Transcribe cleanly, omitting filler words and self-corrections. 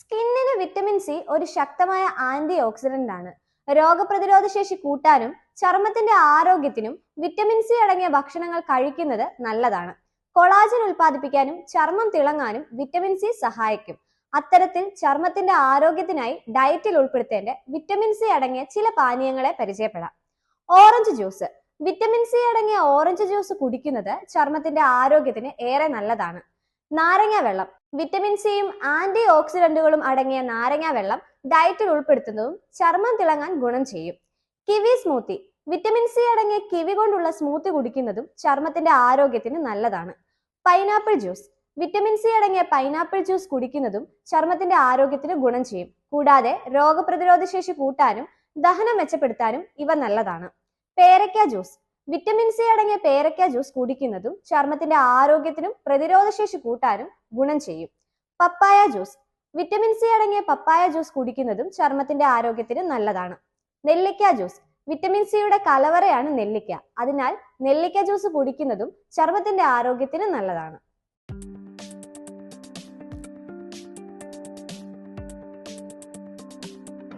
സ്കിന്നിന് vitamin C ഒരു ശക്തമായ ആന്റി ഓക്സിഡന്റ് ആണ്. രോഗപ്രതിരോധ ശേഷി കൂട്ടാനും ചർമ്മത്തിന്റെ ആരോഗ്യത്തിനും വിറ്റമിൻ സി അടങ്ങിയ ഭക്ഷണങ്ങൾ കഴിക്കുന്നത് നല്ലതാണ്. കൊളാജൻ ഉൽപ്പാദിപ്പിക്കാനും ചർമ്മം തിളങ്ങാനും വിറ്റമിൻ സി സഹായിക്കും. അത്തരത്തിൽ ചർമ്മത്തിന്റെ ആരോഗ്യത്തിനായി ഡയറ്റിൽ ഉൾപ്പെടുത്തേണ്ട വിറ്റമിൻ സി അടങ്ങിയ ചില പാനീയങ്ങളെ പരിചയപ്പെടാം. Orange juice. വിറ്റമിൻ സി അടങ്ങിയ ഓറഞ്ച് ജ്യൂസ് കുടിക്കുന്നത് ചർമ്മത്തിന്റെ ആരോഗ്യത്തിന് ഏറെ നല്ലതാണ്. നാരങ്ങ വെള്ളം. വിറ്റമിൻ സിയും ആന്റി ഓക്സിഡന്റുകളും അടങ്ങിയ നാരങ്ങ വെള്ളം ഡയറ്റിൽ ഉൾപ്പെടുത്തുന്നതും ചർമ്മം തിളങ്ങാൻ ഗുണം ചെയ്യും. Kiwi smoothie. വിറ്റമിൻ സി അടങ്ങിയ കിവി കൊണ്ടുള്ള സ്മൂത്തി കുടിക്കുന്നതും ചർമ്മത്തിന്റെ ആരോഗ്യത്തിന് നല്ലതാണ്. Pineapple juice. വിറ്റമിൻ സി അടങ്ങിയ പൈനാപ്പിൾ ജ്യൂസ് കുടിക്കുന്നതും ചർമ്മത്തിന്റെ ആരോഗ്യത്തിന് ഗുണം ചെയ്യും. കൂടാതെ രോഗപ്രതിരോധ ശേഷി കൂട്ടാനും ദഹനം മെച്ചപ്പെടുത്താനും ഇവ നല്ലതാണ്. പേരയ്ക്ക ജ്യൂസ്. വിറ്റമിൻ സി അടങ്ങിയ പേരയ്ക്ക ജ്യൂസ് കുടിക്കുന്നതും ചർമ്മത്തിന്റെ ആരോഗ്യത്തിനും പ്രതിരോധശേഷി കൂട്ടാനും ഗുണം ചെയ്യും. പപ്പായ ജ്യൂസ്. വിറ്റമിൻ സി അടങ്ങിയ പപ്പായ ജ്യൂസ് കുടിക്കുന്നതും ചർമ്മത്തിന്റെ ആരോഗ്യത്തിന് നല്ലതാണ്. നെല്ലിക്ക ജ്യൂസ്. വിറ്റമിൻ സിയുടെ കലവറയാണ് നെല്ലിക്ക. അതിനാൽ നെല്ലിക്ക ജ്യൂസ് കുടിക്കുന്നതും ചർമ്മത്തിന്റെ ആരോഗ്യത്തിന് നല്ലതാണ്.